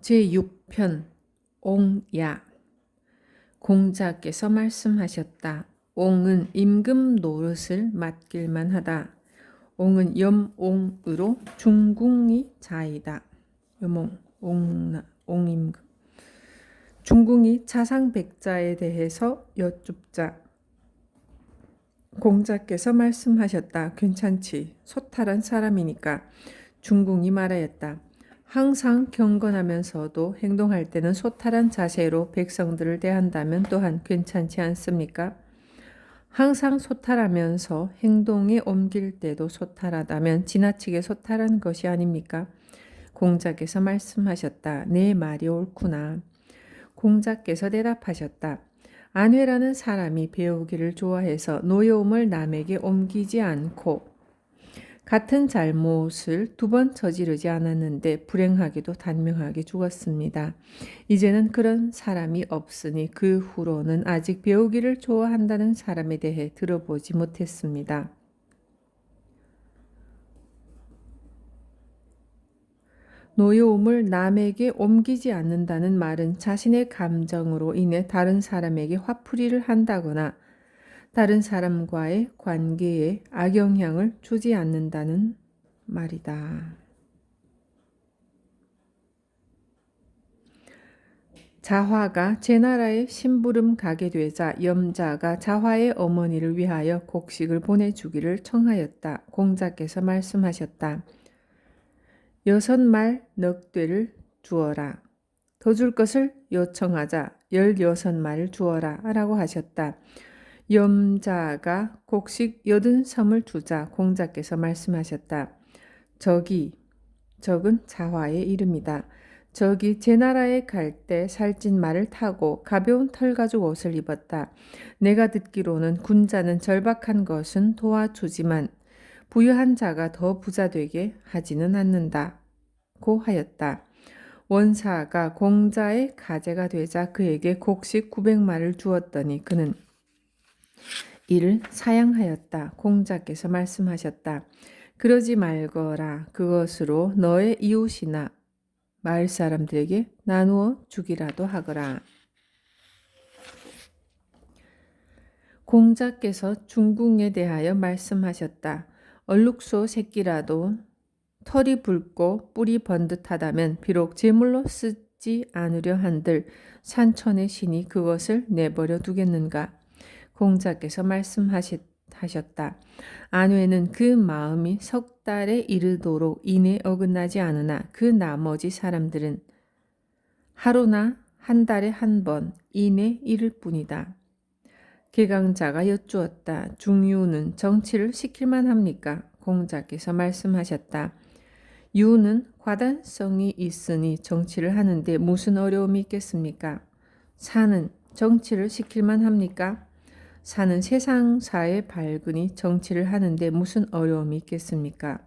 제6편 옹야. 공자께서 말씀하셨다. 옹은 임금 노릇을 맡길만 하다. 옹은 염옹으로 중궁이 자이다. 염옹, 옹임금. 중궁이 자상백자에 대해서 여쭙자. 공자께서 말씀하셨다. 괜찮지. 소탈한 사람이니까. 중궁이 말하였다. 항상 경건하면서도 행동할 때는 소탈한 자세로 백성들을 대한다면 또한 괜찮지 않습니까? 항상 소탈하면서 행동에 옮길 때도 소탈하다면 지나치게 소탈한 것이 아닙니까? 공자께서 말씀하셨다. 내 말이 옳구나. 공자께서 대답하셨다. 안회라는 사람이 배우기를 좋아해서 노여움을 남에게 옮기지 않고 같은 잘못을 2번 저지르지 않았는데 불행하게도 단명하게 죽었습니다. 이제는 그런 사람이 없으니 그 후로는 아직 배우기를 좋아한다는 사람에 대해 들어보지 못했습니다. 노여움을 남에게 옮기지 않는다는 말은 자신의 감정으로 인해 다른 사람에게 화풀이를 한다거나 다른 사람과의 관계에 악영향을 주지 않는다는 말이다. 자화가 제나라에 심부름 가게 되자 염자가 자화의 어머니를 위하여 곡식을 보내주기를 청하였다. 공자께서 말씀하셨다. 6말 넉되를 주어라. 더 줄 것을 요청하자 16말을 주어라 라고 하셨다. 염자가 곡식 80섬을 주자 공자께서 말씀하셨다. 적은 자화의 이름이다. 적이 제나라에 갈 때 살찐 말을 타고 가벼운 털가죽 옷을 입었다. 내가 듣기로는 군자는 절박한 것은 도와주지만 부유한 자가 더 부자되게 하지는 않는다. 고 하였다. 원사가 공자의 가제가 되자 그에게 곡식 900마를 주었더니 그는 이를 사양하였다. 공자께서 말씀하셨다. 그러지 말거라. 그것으로 너의 이웃이나 마을 사람들에게 나누어 주기라도 하거라. 공자께서 중궁에 대하여 말씀하셨다. 얼룩소 새끼라도 털이 붉고 뿔이 번듯하다면 비록 제물로 쓰지 않으려 한들 산천의 신이 그것을 내버려 두겠는가? 공자께서 말씀하셨다. 안회는 그 마음이 석 달에 이르도록 이내 어긋나지 않으나 그 나머지 사람들은 하루나 한 달에 한 번 이내 이를 뿐이다. 개강자가 여쭈었다. 중유는 정치를 시킬만 합니까? 공자께서 말씀하셨다. 유는 과단성이 있으니 정치를 하는데 무슨 어려움이 있겠습니까? 사는 정치를 시킬만 합니까? 사는 세상사의 발근이 정치를 하는데 무슨 어려움이 있겠습니까?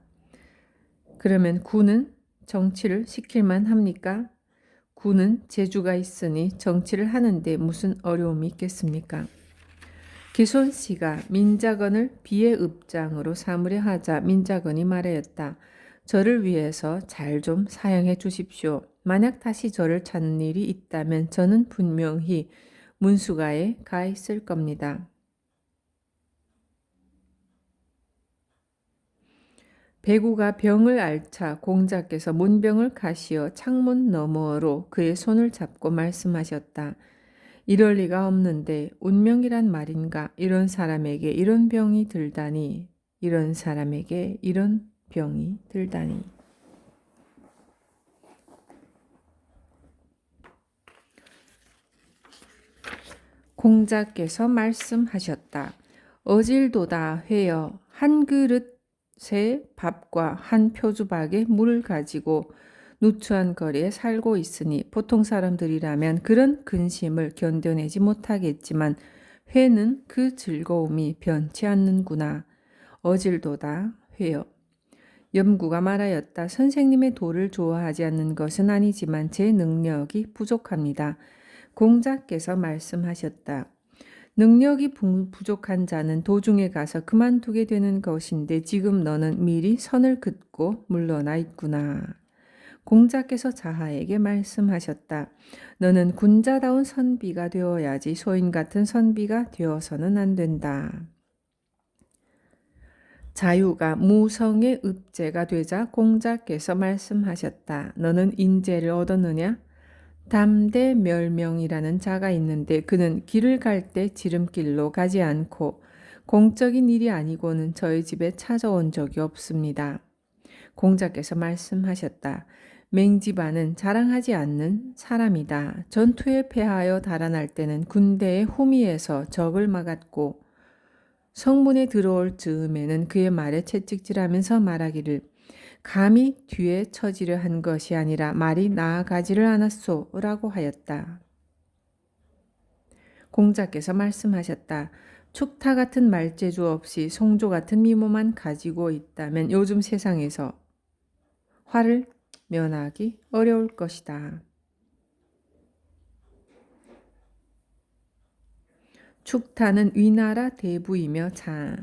그러면 구는 정치를 시킬만 합니까? 구는 재주가 있으니 정치를 하는데 무슨 어려움이 있겠습니까? 기손씨가 민자건을 비의 읍장으로 삼으려 하자 민자건이 말하였다. 저를 위해서 잘 좀 사용해 주십시오. 만약 다시 저를 찾는 일이 있다면 저는 분명히 문수가에 가 있을 겁니다. 배구가 병을 앓자 공자께서 문병을 가시어 창문 너머로 그의 손을 잡고 말씀하셨다. 이럴 리가 없는데 운명이란 말인가? 이런 사람에게 이런 병이 들다니. 이런 사람에게 이런 병이 들다니. 공자께서 말씀하셨다. 어질도다 회여 한 그릇의 밥과 한 표주박의 물을 가지고 누추한 거리에 살고 있으니 보통 사람들이라면 그런 근심을 견뎌내지 못하겠지만 회는 그 즐거움이 변치 않는구나. 어질도다 회여. 염구가 말하였다. 선생님의 도를 좋아하지 않는 것은 아니지만 제 능력이 부족합니다. 공자께서 말씀하셨다. 능력이 부족한 자는 도중에 가서 그만두게 되는 것인데 지금 너는 미리 선을 긋고 물러나 있구나. 공자께서 자하에게 말씀하셨다. 너는 군자다운 선비가 되어야지 소인 같은 선비가 되어서는 안 된다. 자유가 무성의 읍제가 되자 공자께서 말씀하셨다. 너는 인재를 얻었느냐? 담대멸명이라는 자가 있는데 그는 길을 갈 때 지름길로 가지 않고 공적인 일이 아니고는 저희 집에 찾아온 적이 없습니다. 공자께서 말씀하셨다. 맹지반은 자랑하지 않는 사람이다. 전투에 패하여 달아날 때는 군대의 후미에서 적을 막았고 성문에 들어올 즈음에는 그의 말에 채찍질하면서 말하기를 감히 뒤에 처지를 한 것이 아니라 말이 나아가지를 않았소 라고 하였다. 공자께서 말씀하셨다. 축타 같은 말재주 없이 송조 같은 미모만 가지고 있다면 요즘 세상에서 화를 면하기 어려울 것이다. 축타는 위나라 대부이며 자,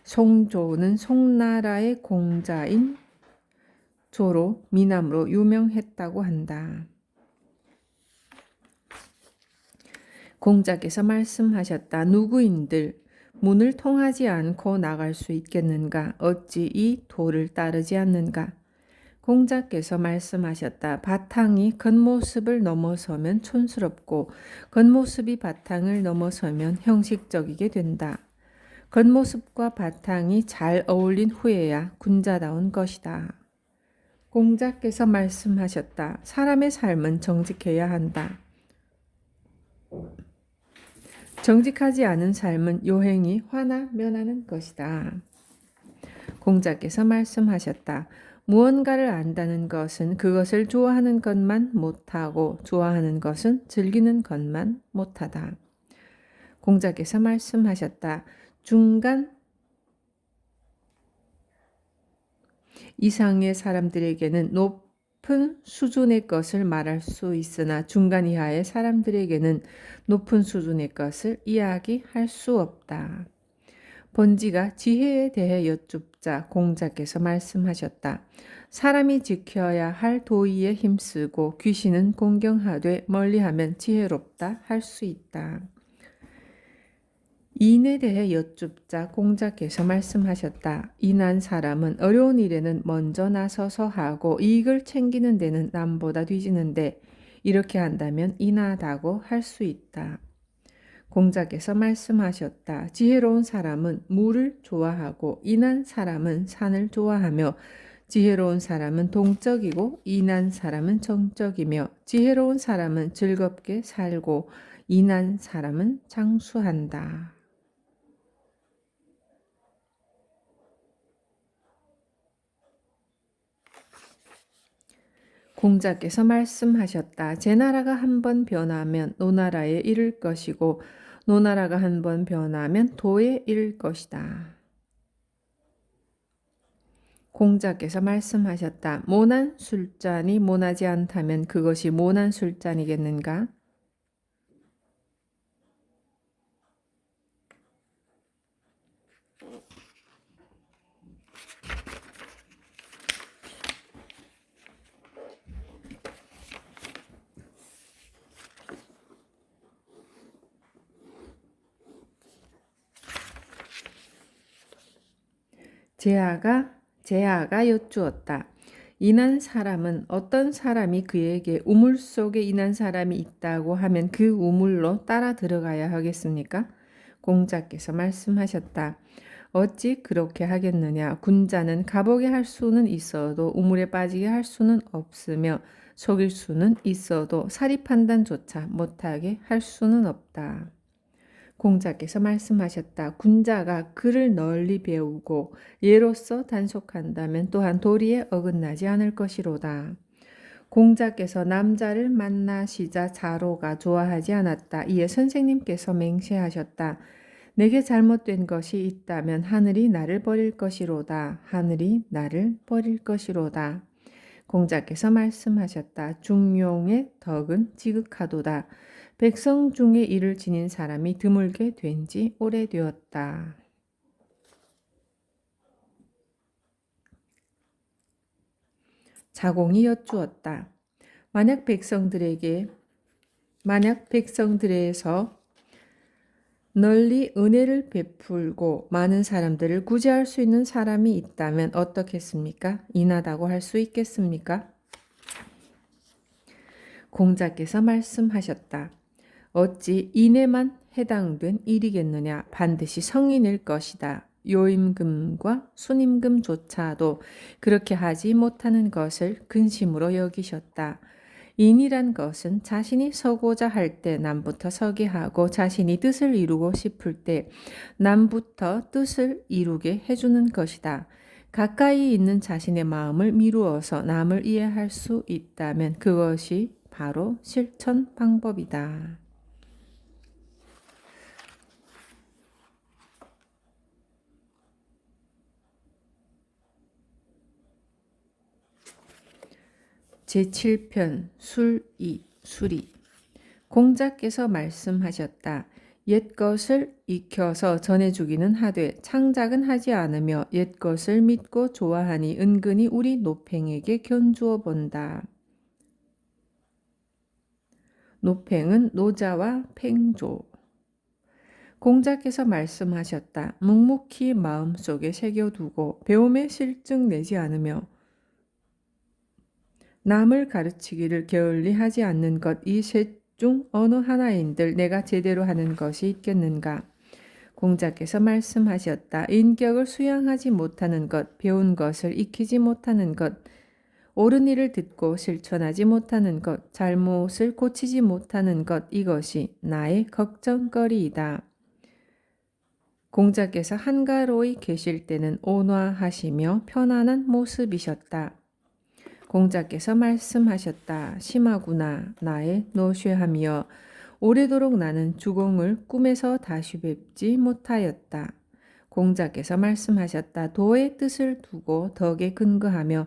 송조는 송나라의 공자인 조로 미남으로 유명했다고 한다. 공자께서 말씀하셨다. 누구인들 문을 통하지 않고 나갈 수 있겠는가? 어찌 이 도를 따르지 않는가? 공자께서 말씀하셨다. 바탕이 겉모습을 넘어서면 촌스럽고 겉모습이 바탕을 넘어서면 형식적이게 된다. 겉모습과 바탕이 잘 어울린 후에야 군자다운 것이다. 공자께서 말씀하셨다. 사람의 삶은 정직해야 한다. 정직하지 않은 삶은 요행이 화나 면하는 것이다. 공자께서 말씀하셨다. 무언가를 안다는 것은 그것을 좋아하는 것만 못하고 좋아하는 것은 즐기는 것만 못하다. 공자께서 말씀하셨다. 중간 이상의 사람들에게는 높은 수준의 것을 말할 수 있으나 중간 이하의 사람들에게는 높은 수준의 것을 이야기할 수 없다. 번지가 지혜에 대해 여쭙자 공자께서 말씀하셨다. 사람이 지켜야 할 도의에 힘쓰고 귀신은 공경하되 멀리하면 지혜롭다 할 수 있다. 인에 대해 여쭙자 공자께서 말씀하셨다. 인한 사람은 어려운 일에는 먼저 나서서 하고 이익을 챙기는 데는 남보다 뒤지는데 이렇게 한다면 인하다고 할 수 있다. 공자께서 말씀하셨다. 지혜로운 사람은 물을 좋아하고 인한 사람은 산을 좋아하며 지혜로운 사람은 동적이고 인한 사람은 정적이며 지혜로운 사람은 즐겁게 살고 인한 사람은 장수한다. 공자께서 말씀하셨다. 제 나라가 한번 변하면 노나라에 이를 것이고 노나라가 한번 변하면 도에 이를 것이다. 공자께서 말씀하셨다. 모난 술잔이 모나지 않다면 그것이 모난 술잔이겠는가? 제아가 여쭈었다. 인한 사람은 어떤 사람이 그에게 우물 속에 인한 사람이 있다고 하면 그 우물로 따라 들어가야 하겠습니까? 공자께서 말씀하셨다. 어찌 그렇게 하겠느냐. 군자는 가보게 할 수는 있어도 우물에 빠지게 할 수는 없으며 속일 수는 있어도 사리 판단조차 못하게 할 수는 없다. 공자께서 말씀하셨다. 군자가 글을 널리 배우고 예로서 단속한다면 또한 도리에 어긋나지 않을 것이로다. 공자께서 남자를 만나시자 자로가 좋아하지 않았다. 이에 선생님께서 맹세하셨다. 내게 잘못된 것이 있다면 하늘이 나를 버릴 것이로다. 하늘이 나를 버릴 것이로다. 공자께서 말씀하셨다. 중용의 덕은 지극하도다. 백성 중에 이를 지닌 사람이 드물게 된 지 오래되었다. 자공이 여쭈었다. 만약 백성들에서 널리 은혜를 베풀고 많은 사람들을 구제할 수 있는 사람이 있다면 어떻겠습니까? 인하다고 할 수 있겠습니까? 공자께서 말씀하셨다. 어찌 인에만 해당된 일이겠느냐. 반드시 성인일 것이다. 요임금과 순임금조차도 그렇게 하지 못하는 것을 근심으로 여기셨다. 인이란 것은 자신이 서고자 할 때 남부터 서게 하고 자신이 뜻을 이루고 싶을 때 남부터 뜻을 이루게 해주는 것이다. 가까이 있는 자신의 마음을 미루어서 남을 이해할 수 있다면 그것이 바로 실천 방법이다. 제7편 수리. 공자께서 말씀하셨다. 옛것을 익혀서 전해주기는 하되 창작은 하지 않으며 옛것을 믿고 좋아하니 은근히 우리 노팽에게 견주어 본다. 노팽은 노자와 팽조. 공자께서 말씀하셨다. 묵묵히 마음속에 새겨두고 배움에 실증 내지 않으며 남을 가르치기를 게을리 하지 않는 것, 이 셋 중 어느 하나인들 내가 제대로 하는 것이 있겠는가? 공자께서 말씀하셨다. 인격을 수양하지 못하는 것, 배운 것을 익히지 못하는 것, 옳은 일을 듣고 실천하지 못하는 것, 잘못을 고치지 못하는 것, 이것이 나의 걱정거리이다. 공자께서 한가로이 계실 때는 온화하시며 편안한 모습이셨다. 공자께서 말씀하셨다. 심하구나. 나의 노쇠하며 오래도록 나는 주공을 꿈에서 다시 뵙지 못하였다. 공자께서 말씀하셨다. 도의 뜻을 두고 덕에 근거하며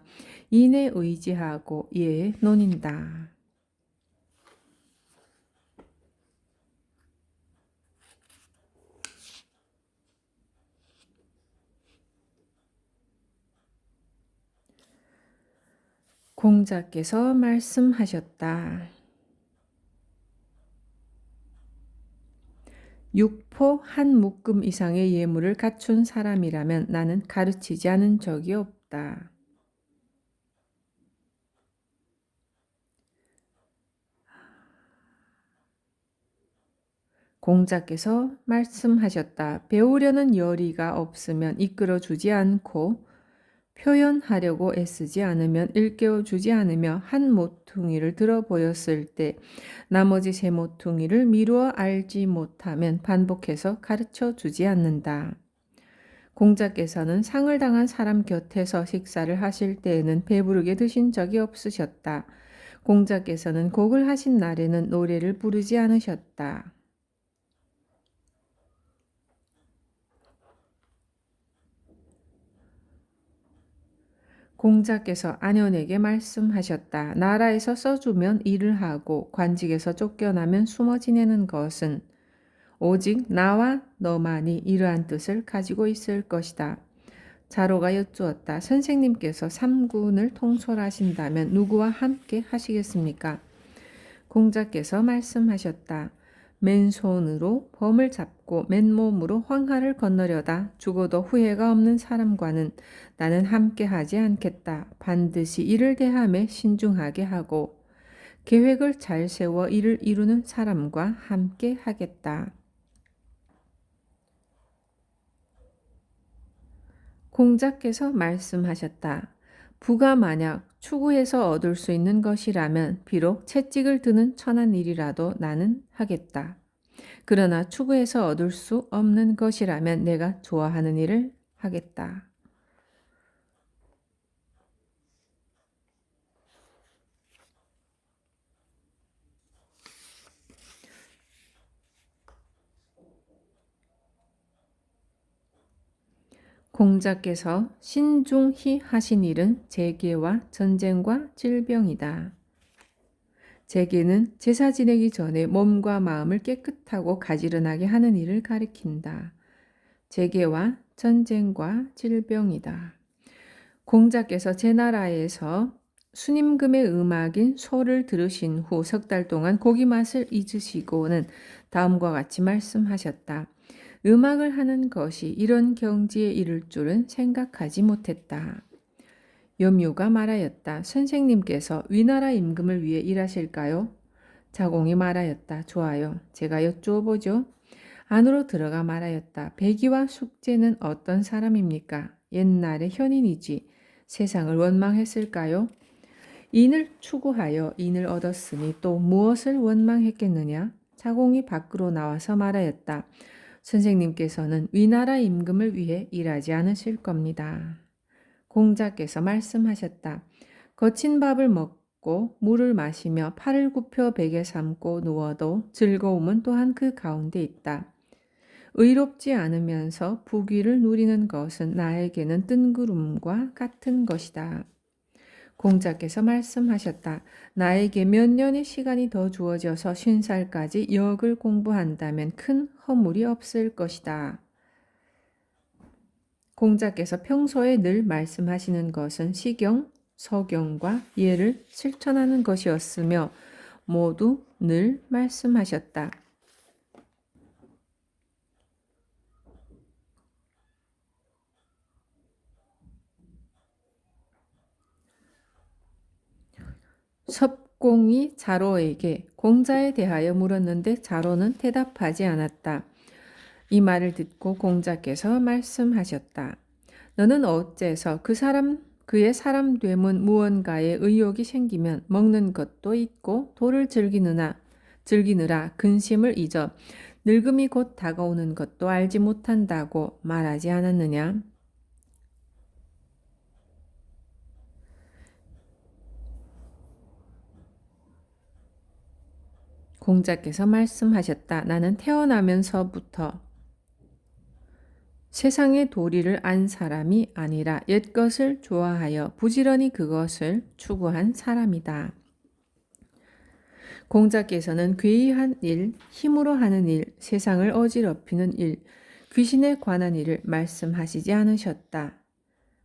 인에 의지하고 이에 논인다. 공자께서 말씀하셨다. 육포 한 묶음 이상의 예물을 갖춘 사람이라면 나는 가르치지 않은 적이 없다. 공자께서 말씀하셨다. 배우려는 열의가 없으면 이끌어주지 않고 표현하려고 애쓰지 않으면 일깨워주지 않으며 한 모퉁이를 들어 보였을 때 나머지 세 모퉁이를 미루어 알지 못하면 반복해서 가르쳐 주지 않는다. 공자께서는 상을 당한 사람 곁에서 식사를 하실 때에는 배부르게 드신 적이 없으셨다. 공자께서는 곡을 하신 날에는 노래를 부르지 않으셨다. 공자께서 안현에게 말씀하셨다. 나라에서 써주면 일을 하고 관직에서 쫓겨나면 숨어 지내는 것은 오직 나와 너만이 이러한 뜻을 가지고 있을 것이다. 자로가 여쭈었다. 선생님께서 삼군을 통솔하신다면 누구와 함께 하시겠습니까? 공자께서 말씀하셨다. 맨손으로 범을 잡고 맨몸으로 황하를 건너려다 죽어도 후회가 없는 사람과는 나는 함께하지 않겠다. 반드시 이를 대함에 신중하게 하고 계획을 잘 세워 이를 이루는 사람과 함께 하겠다. 공자께서 말씀하셨다. 부가 만약 추구해서 얻을 수 있는 것이라면 비록 채찍을 드는 천한 일이라도 나는 하겠다. 그러나 추구해서 얻을 수 없는 것이라면 내가 좋아하는 일을 하겠다. 공자께서 신중히 하신 일은 재계와 전쟁과 질병이다. 재계는 제사 지내기 전에 몸과 마음을 깨끗하고 가지런하게 하는 일을 가리킨다. 재계와 전쟁과 질병이다. 공자께서 제 나라에서 순임금의 음악인 소를 들으신 후 석 달 동안 고기 맛을 잊으시고는 다음과 같이 말씀하셨다. 음악을 하는 것이 이런 경지에 이를 줄은 생각하지 못했다. 염유가 말하였다. 선생님께서 위나라 임금을 위해 일하실까요? 자공이 말하였다. 좋아요. 제가 여쭈어보죠. 안으로 들어가 말하였다. 백이와 숙제는 어떤 사람입니까? 옛날의 현인이지. 세상을 원망했을까요? 인을 추구하여 인을 얻었으니 또 무엇을 원망했겠느냐? 자공이 밖으로 나와서 말하였다. 선생님께서는 위나라 임금을 위해 일하지 않으실 겁니다. 공자께서 말씀하셨다. 거친 밥을 먹고 물을 마시며 팔을 굽혀 베개 삼고 누워도 즐거움은 또한 그 가운데 있다. 의롭지 않으면서 부귀를 누리는 것은 나에게는 뜬구름과 같은 것이다. 공자께서 말씀하셨다. 나에게 몇 년의 시간이 더 주어져서 50살까지 역을 공부한다면 큰 허물이 없을 것이다. 공자께서 평소에 늘 말씀하시는 것은 시경, 서경과 예를 실천하는 것이었으며 모두 늘 말씀하셨다. 섭공이 자로에게 공자에 대하여 물었는데 자로는 대답하지 않았다. 이 말을 듣고 공자께서 말씀하셨다. 너는 어째서 그의 사람 되문 무언가에 의욕이 생기면 먹는 것도 있고 도를 즐기느라 근심을 잊어 늙음이 곧 다가오는 것도 알지 못한다고 말하지 않았느냐? 공자께서 말씀하셨다. 나는 태어나면서부터 세상의 도리를 안 사람이 아니라 옛것을 좋아하여 부지런히 그것을 추구한 사람이다. 공자께서는 괴이한 일, 힘으로 하는 일, 세상을 어지럽히는 일, 귀신에 관한 일을 말씀하시지 않으셨다.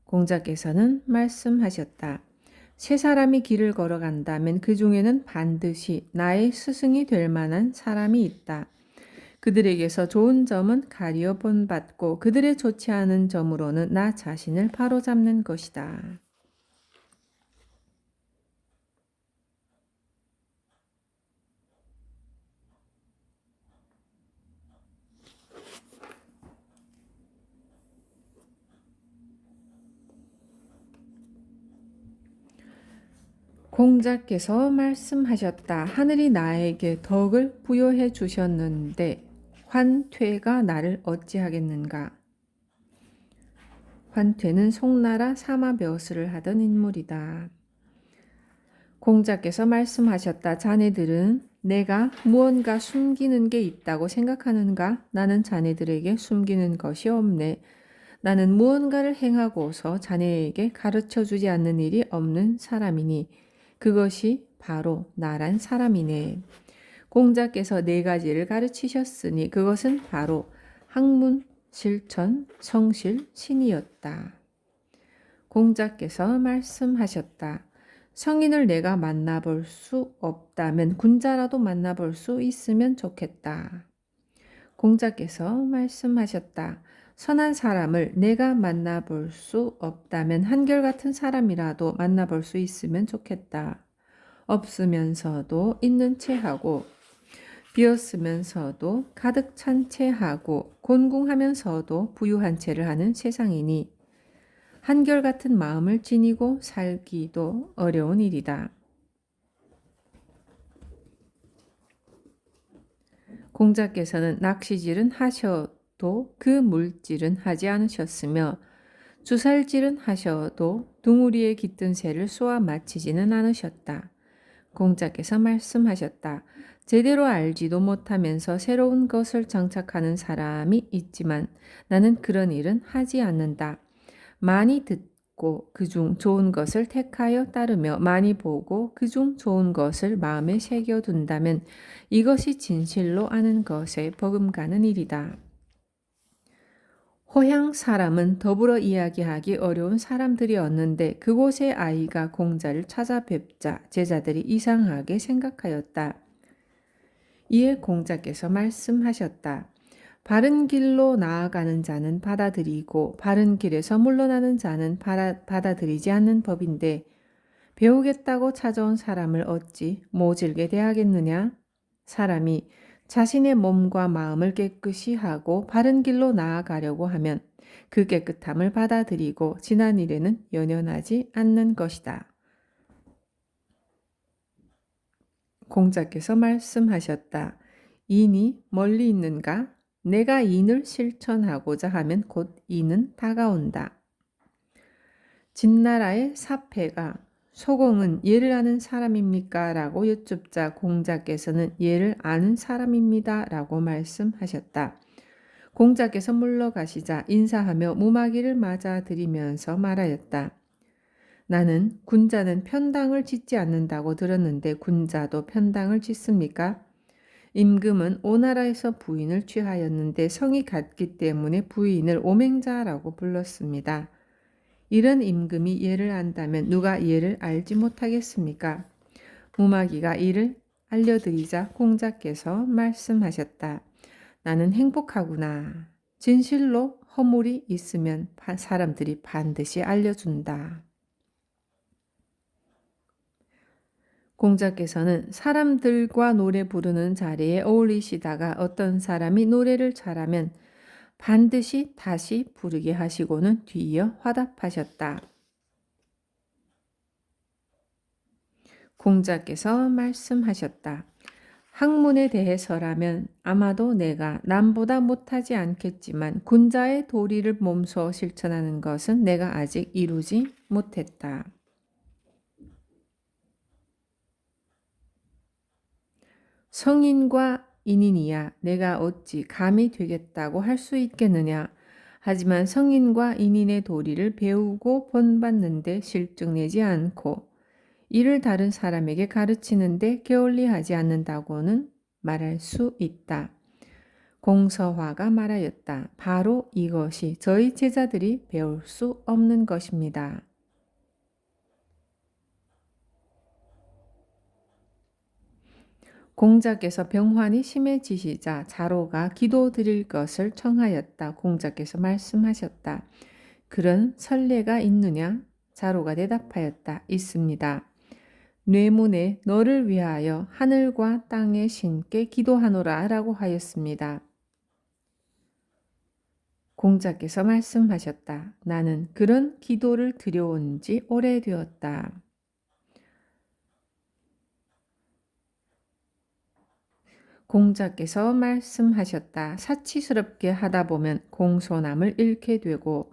공자께서는 말씀하셨다. 세 사람이 길을 걸어간다면 그 중에는 반드시 나의 스승이 될 만한 사람이 있다. 그들에게서 좋은 점은 가리어 본받고 그들의 좋지 않은 점으로는 나 자신을 바로잡는 것이다. 공자께서 말씀하셨다. 하늘이 나에게 덕을 부여해 주셨는데 환퇴가 나를 어찌하겠는가? 환퇴는 송나라 사마벼슬을 하던 인물이다. 공자께서 말씀하셨다. 자네들은 내가 무언가 숨기는 게 있다고 생각하는가? 나는 자네들에게 숨기는 것이 없네. 나는 무언가를 행하고서 자네에게 가르쳐 주지 않는 일이 없는 사람이니 그것이 바로 나란 사람이네. 공자께서 네 가지를 가르치셨으니 그것은 바로 학문, 실천, 성실, 신이었다. 공자께서 말씀하셨다. 성인을 내가 만나볼 수 없다면 군자라도 만나볼 수 있으면 좋겠다. 공자께서 말씀하셨다. 선한 사람을 내가 만나볼 수 없다면 한결같은 사람이라도 만나볼 수 있으면 좋겠다. 없으면서도 있는 채 하고 비었으면서도 가득 찬 채 하고 곤궁하면서도 부유한 채를 하는 세상이니 한결같은 마음을 지니고 살기도 어려운 일이다. 공자께서는 낚시질은 하셔도 그 물질은 하지 않으셨으며 주살질은 하셔도 둥우리에 깃든 새를 쏘아 맞히지는 않으셨다. 공자께서 말씀하셨다. 제대로 알지도 못하면서 새로운 것을 장착하는 사람이 있지만 나는 그런 일은 하지 않는다. 많이 듣고 그중 좋은 것을 택하여 따르며 많이 보고 그중 좋은 것을 마음에 새겨둔다면 이것이 진실로 아는 것에 버금가는 일이다. 호양 사람은 더불어 이야기하기 어려운 사람들이었는데 그곳의 아이가 공자를 찾아뵙자 제자들이 이상하게 생각하였다. 이에 공자께서 말씀하셨다. 바른 길로 나아가는 자는 받아들이고 바른 길에서 물러나는 자는 받아들이지 않는 법인데 배우겠다고 찾아온 사람을 어찌 모질게 대하겠느냐? 사람이 자신의 몸과 마음을 깨끗이 하고 바른 길로 나아가려고 하면 그 깨끗함을 받아들이고 지난 일에는 연연하지 않는 것이다. 공자께서 말씀하셨다. 인이 멀리 있는가? 내가 인을 실천하고자 하면 곧 인은 다가온다. 진나라의 사패가 소공은 예를 아는 사람입니까? 라고 여쭙자 공자께서는 예를 아는 사람입니다. 라고 말씀하셨다. 공자께서 물러가시자 인사하며 무마기를 맞아들이면서 말하였다. 나는 군자는 편당을 짓지 않는다고 들었는데 군자도 편당을 짓습니까? 임금은 오나라에서 부인을 취하였는데 성이 같기 때문에 부인을 오맹자라고 불렀습니다. 이런 임금이 예를 안다면 누가 예를 알지 못하겠습니까? 무마기가 이를 알려드리자 공자께서 말씀하셨다. 나는 행복하구나. 진실로 허물이 있으면 사람들이 반드시 알려준다. 공자께서는 사람들과 노래 부르는 자리에 어울리시다가 어떤 사람이 노래를 잘하면 반드시 다시 부르게 하시고는 뒤이어 화답하셨다. 공자께서 말씀하셨다. 학문에 대해서라면 아마도 내가 남보다 못하지 않겠지만 군자의 도리를 몸소 실천하는 것은 내가 아직 이루지 못했다. 성인과 인인이야 내가 어찌 감히 되겠다고 할 수 있겠느냐. 하지만 성인과 인인의 도리를 배우고 본받는데 실증내지 않고 이를 다른 사람에게 가르치는데 게을리하지 않는다고는 말할 수 있다. 공서화가 말하였다. 바로 이것이 저희 제자들이 배울 수 없는 것입니다. 공자께서 병환이 심해지시자 자로가 기도 드릴 것을 청하였다. 공자께서 말씀하셨다. 그런 선례가 있느냐? 자로가 대답하였다. 있습니다. 뇌문에 너를 위하여 하늘과 땅의 신께 기도하노라 라고 하였습니다. 공자께서 말씀하셨다. 나는 그런 기도를 드려온 지 오래되었다. 공자께서 말씀하셨다. 사치스럽게 하다 보면 공손함을 잃게 되고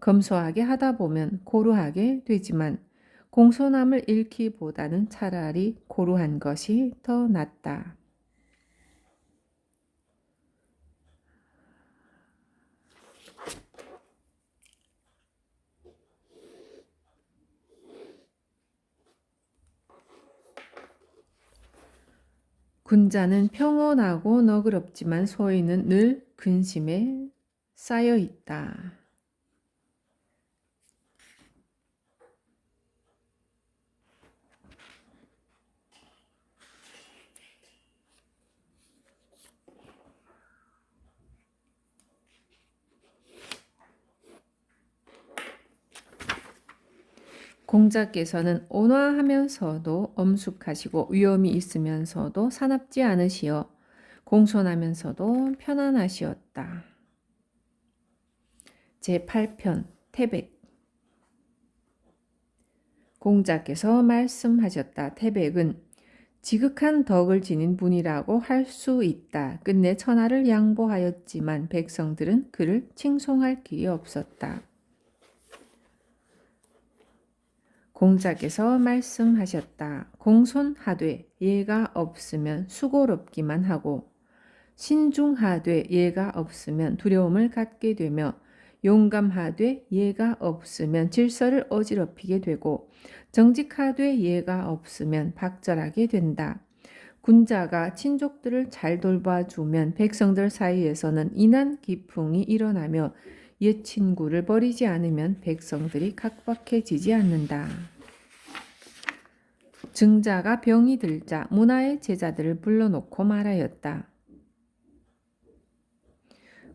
검소하게 하다 보면 고루하게 되지만 공손함을 잃기보다는 차라리 고루한 것이 더 낫다. 군자는 평온하고 너그럽지만 소인은 늘 근심에 쌓여 있다. 공자께서는 온화하면서도 엄숙하시고 위엄이 있으면서도 사납지 않으시어 공손하면서도 편안하시었다. 제8편 태백. 공자께서 말씀하셨다. 태백은 지극한 덕을 지닌 분이라고 할 수 있다. 끝내 천하를 양보하였지만 백성들은 그를 칭송할 길이 없었다. 공자께서 말씀하셨다. 공손하되 예가 없으면 수고롭기만 하고 신중하되 예가 없으면 두려움을 갖게 되며 용감하되 예가 없으면 질서를 어지럽히게 되고 정직하되 예가 없으면 박절하게 된다. 군자가 친족들을 잘 돌봐주면 백성들 사이에서는 인한 기풍이 일어나며 옛 친구를 버리지 않으면 백성들이 각박해지지 않는다. 증자가 병이 들자 문화의 제자들을 불러놓고 말하였다.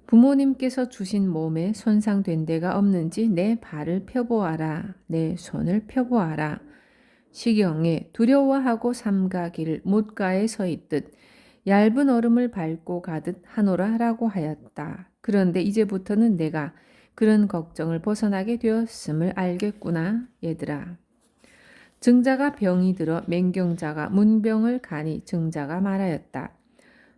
부모님께서 주신 몸에 손상된 데가 없는지 내 발을 펴보아라. 내 손을 펴보아라. 시경에 두려워하고 삼가기를 못가에 서 있듯 얇은 얼음을 밟고 가듯 하노라라고 하였다. 그런데 이제부터는 내가 그런 걱정을 벗어나게 되었음을 알겠구나, 얘들아. 증자가 병이 들어 맹경자가 문병을 가니 증자가 말하였다.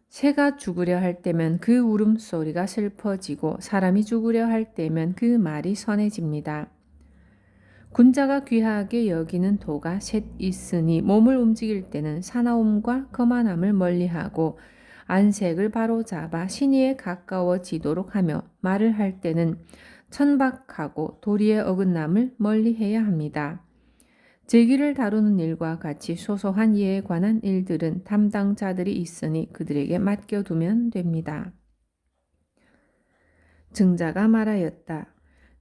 새가 죽으려 할 때면 그 울음소리가 슬퍼지고 사람이 죽으려 할 때면 그 말이 선해집니다. 군자가 귀하게 여기는 도가 셋 있으니 몸을 움직일 때는 사나움과 거만함을 멀리하고 안색을 바로잡아 신의에 가까워지도록 하며 말을 할 때는 천박하고 도리의 어긋남을 멀리해야 합니다. 제기를 다루는 일과 같이 소소한 예에 관한 일들은 담당자들이 있으니 그들에게 맡겨두면 됩니다. 증자가 말하였다.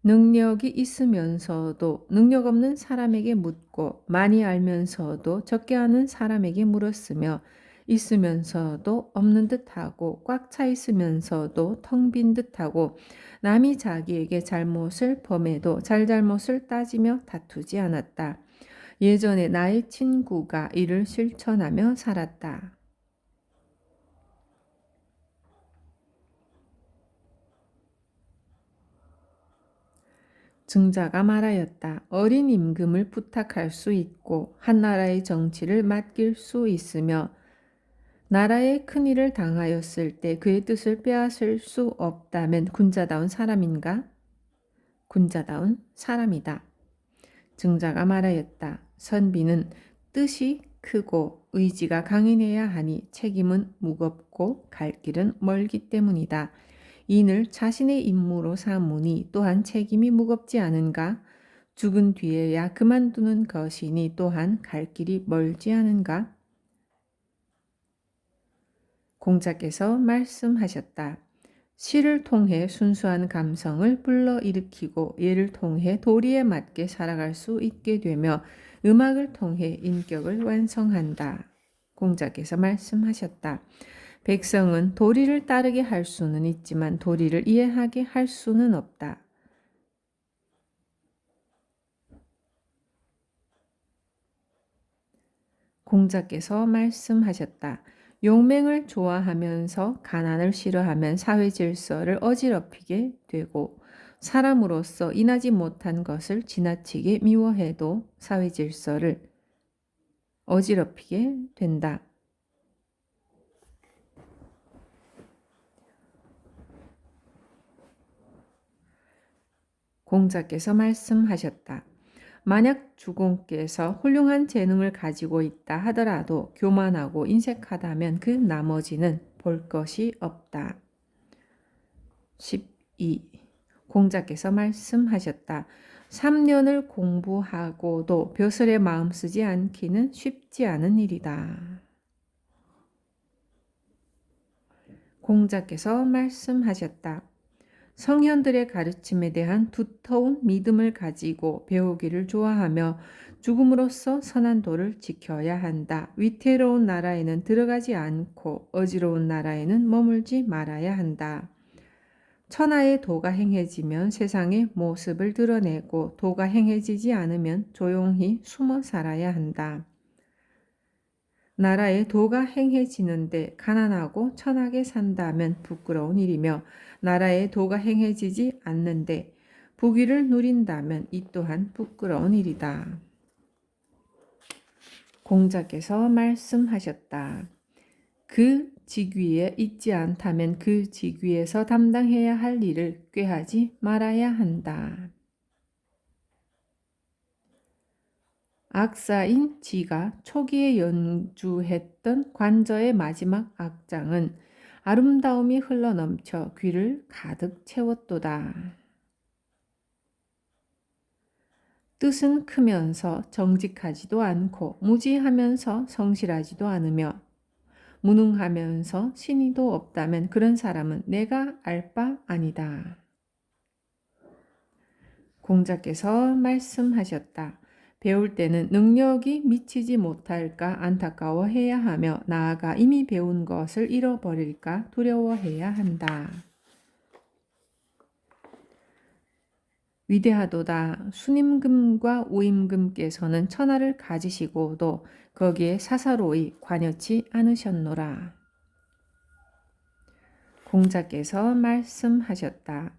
능력이 있으면서도 능력 없는 사람에게 묻고 많이 알면서도 적게 아는 사람에게 물었으며 있으면서도 없는 듯하고 꽉 차 있으면서도 텅 빈 듯하고 남이 자기에게 잘못을 범해도 잘잘못을 따지며 다투지 않았다. 예전에 나의 친구가 이를 실천하며 살았다. 증자가 말하였다. 어린 임금을 부탁할 수 있고 한 나라의 정치를 맡길 수 있으며 나라의 큰일을 당하였을 때 그의 뜻을 빼앗을 수 없다면 군자다운 사람인가? 군자다운 사람이다. 증자가 말하였다. 선비는 뜻이 크고 의지가 강인해야 하니 책임은 무겁고 갈 길은 멀기 때문이다. 인을 자신의 임무로 삼으니 또한 책임이 무겁지 않은가? 죽은 뒤에야 그만두는 것이니 또한 갈 길이 멀지 않은가? 공자께서 말씀하셨다. 시를 통해 순수한 감성을 불러일으키고 예를 통해 도리에 맞게 살아갈 수 있게 되며 음악을 통해 인격을 완성한다. 공자께서 말씀하셨다. 백성은 도리를 따르게 할 수는 있지만 도리를 이해하게 할 수는 없다. 공자께서 말씀하셨다. 용맹을 좋아하면서 가난을 싫어하면 사회 질서를 어지럽히게 되고 사람으로서 인하지 못한 것을 지나치게 미워해도 사회 질서를 어지럽히게 된다. 공자께서 말씀하셨다. 만약 주공께서 훌륭한 재능을 가지고 있다 하더라도 교만하고 인색하다면 그 나머지는 볼 것이 없다. 12. 공자께서 말씀하셨다. 3년을 공부하고도 벼슬에 마음 쓰지 않기는 쉽지 않은 일이다. 공자께서 말씀하셨다. 성현들의 가르침에 대한 두터운 믿음을 가지고 배우기를 좋아하며 죽음으로써 선한 도를 지켜야 한다. 위태로운 나라에는 들어가지 않고 어지러운 나라에는 머물지 말아야 한다. 천하의 도가 행해지면 세상의 모습을 드러내고 도가 행해지지 않으면 조용히 숨어 살아야 한다. 나라의 도가 행해지는데 가난하고 천하게 산다면 부끄러운 일이며 나라의 도가 행해지지 않는데 부귀를 누린다면 이 또한 부끄러운 일이다. 공자께서 말씀하셨다. 그 직위에 있지 않다면 그 직위에서 담당해야 할 일을 꾀하지 말아야 한다. 악사인 지가 초기에 연주했던 관저의 마지막 악장은 아름다움이 흘러넘쳐 귀를 가득 채웠도다. 뜻은 크면서 정직하지도 않고 무지하면서 성실하지도 않으며 무능하면서 신의도 없다면 그런 사람은 내가 알 바 아니다. 공자께서 말씀하셨다. 배울 때는 능력이 미치지 못할까 안타까워해야 하며 나아가 이미 배운 것을 잃어버릴까 두려워해야 한다. 위대하도다. 순임금과 우임금께서는 천하를 가지시고도 거기에 사사로이 관여치 않으셨노라. 공자께서 말씀하셨다.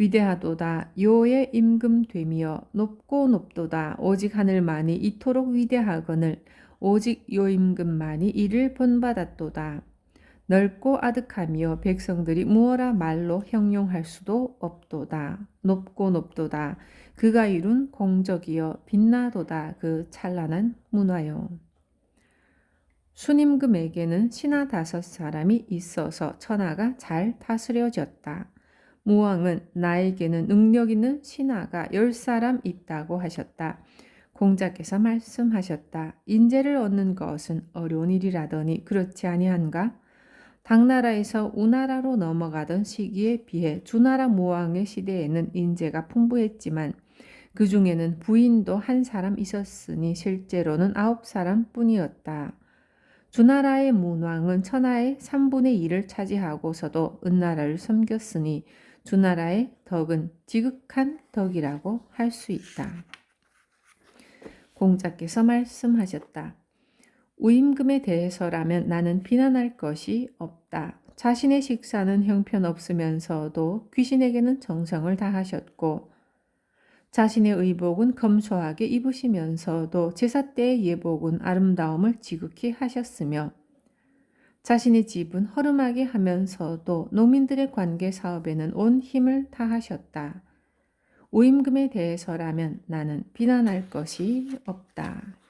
위대하도다. 요의 임금됨이여 높고 높도다. 오직 하늘만이 이토록 위대하거늘 오직 요임금만이 이를 본받았도다. 넓고 아득하며 백성들이 무어라 말로 형용할 수도 없도다. 높고 높도다. 그가 이룬 공적이여 빛나도다. 그 찬란한 문화여. 순임금에게는 신하 5사람이 있어서 천하가 잘 다스려졌다. 무왕은 나에게는 능력 있는 신하가 10사람 있다고 하셨다. 공자께서 말씀하셨다. 인재를 얻는 것은 어려운 일이라더니 그렇지 아니한가? 당나라에서 우나라로 넘어가던 시기에 비해 주나라 무왕의 시대에는 인재가 풍부했지만 그 중에는 부인도 1사람 있었으니 실제로는 9사람 뿐이었다. 주나라의 문왕은 천하의 3분의 1을 차지하고서도 은나라를 섬겼으니 주나라의 덕은 지극한 덕이라고 할 수 있다. 공자께서 말씀하셨다. 우임금에 대해서라면 나는 비난할 것이 없다. 자신의 식사는 형편없으면서도 귀신에게는 정성을 다하셨고 자신의 의복은 검소하게 입으시면서도 제사 때의 예복은 아름다움을 지극히 하셨으며 자신의 집은 허름하게 하면서도 농민들의 관계 사업에는 온 힘을 다하셨다. 우임금에 대해서라면 나는 비난할 것이 없다.